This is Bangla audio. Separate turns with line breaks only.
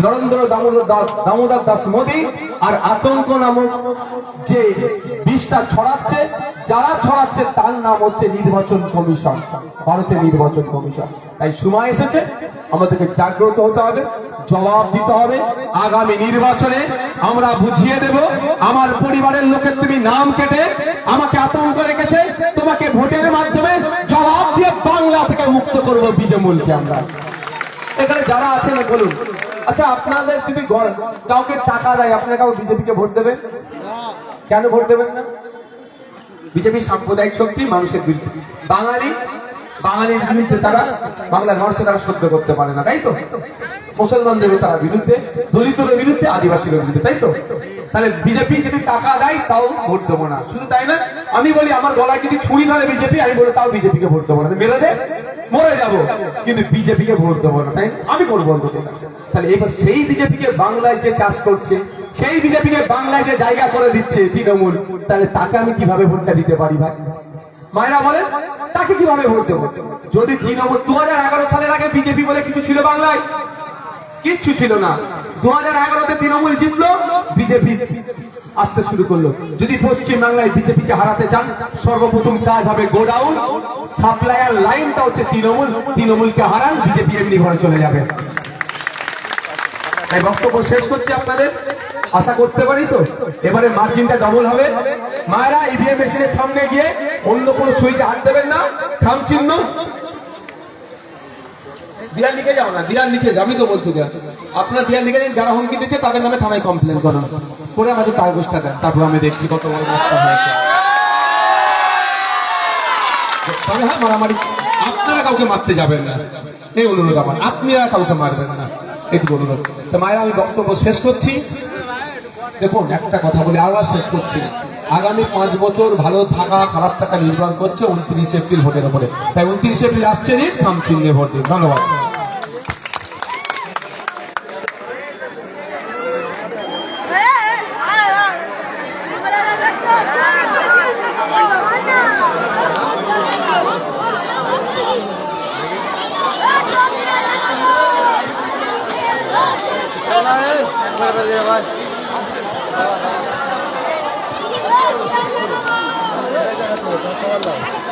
নরেন্দ্র দামোদর দাস মোদী আর আতঙ্ক নামক যে বিষটা ছড়াচ্ছে, যারা ছড়াচ্ছে তার নাম হচ্ছে নির্বাচন কমিশন, ভারতের নির্বাচন কমিশন। তাই সময় এসেছে আমাদেরকে জাগ্রত হতে হবে, জবাব দিতে হবে। আগামী নির্বাচনে আমরা বুঝিয়ে দেব, আমার পরিবারের লোকের তুমি নাম কেটে আমাকে আতঙ্ক রেখেছে, তোমাকে ভোটের মাধ্যমে জবাব দিয়ে বাংলা থেকে মুক্ত করব বিজেমূলকে। আমরা এখানে যারা আছেন বলুন, আচ্ছা আপনাদের যদি কাউকে টাকা দেয় আপনারা কাউ বিজেপিকে ভোট দেবেন? কেন ভোট দেবেন না? বিজেপি সাম্প্রদায়িক শক্তি, মানুষের বিরুদ্ধে। বাঙালির বিরুদ্ধে তারা, বাংলার মানুষকে তারা সহ্য করতে পারে না, তাই তো? মুসলমানদের তারা বিরুদ্ধে, দলিতদের বিরুদ্ধে, আদিবাসীদের বিরুদ্ধে, তাই তো? তাহলে বিজেপি যদি টাকা দেয় তাও ভোট দেবো না। শুধু তাই না, আমি বলি আমার গলায় যদি ছুরি ধরে বিজেপি, আমি বলি তাও বিজেপিকে ভোট দেবো না, মেরে দে মরে যাবো, কিন্তু বিজেপিকে ভোট দেবো না। তাই আমি করবো অন্তত। তাহলে এবার সেই বিজেপিকে বাংলায় যে চাষ করছে, সেই বিজেপিকে বাংলায় যে জায়গা করে দিচ্ছে তৃণমূল, তাহলে তাকে আমি কিভাবে ভোটটা দিতে পারি ভাই? মায়েরা বলেন তাকে কিভাবে ভোট দেবো? যদি তৃণমূল 2011 সালের আগে বিজেপি বলে কিছু ছিল বাংলায়? কিচ্ছু ছিল না। 2011-তে তৃণমূল জিতলো, বিজেপি আসতে শুরু করলো। যদি পশ্চিম বাংলায় বিজেপিকে হারাতে চান, সর্বপ্রথম কাজ হবে গোডাউন, সাপ্লায়ার লাইনটা হচ্ছে তৃণমূলকে হারান, বিজেপি এমনি ঘরে চলে যাবে। তাই বক্তব্য শেষ করছি, আপনাদের আশা করতে পারি তো এবারে মার্জিনটা ডবল হবে। মায়েরা ইভিএম মেশিনের সামনে গিয়ে অন্য কোনো সুইচে হাত দেবেন না, থাম চিহ্ন দিয়াল লিখে যাও না, দিয়াল লিখে যাবি তো বলতে দেন। আপনারা দিয়াল লিখে দিন, যারা হুমকি দিচ্ছে তাদের নামে থানায় কমপ্লেন করুন, করে আমাদের কাগজটা দেন, তারপর আমি দেখছি কত বড় রাস্তা হয়েছে। হ্যাঁ, মারামারি আপনারা কাউকে মারতে যাবেন না, এই অনুরোধ আমার, আপনারা কাউকে মারবেন না, এটুকু অনুরোধ। তো মায়েরা আমি বক্তব্য শেষ করছি। দেখুন একটা কথা বলে আবার শেষ করছি, আগামী 5 বছর ভালো থাকা খারাপ থাকা নির্ভর করছে 29 এপ্রিল ভোটের উপরে। তাই 29 এপ্রিল আসছে দিন, থাম চিহ্নে ভোট দিন। ধন্যবাদ।
Gracias.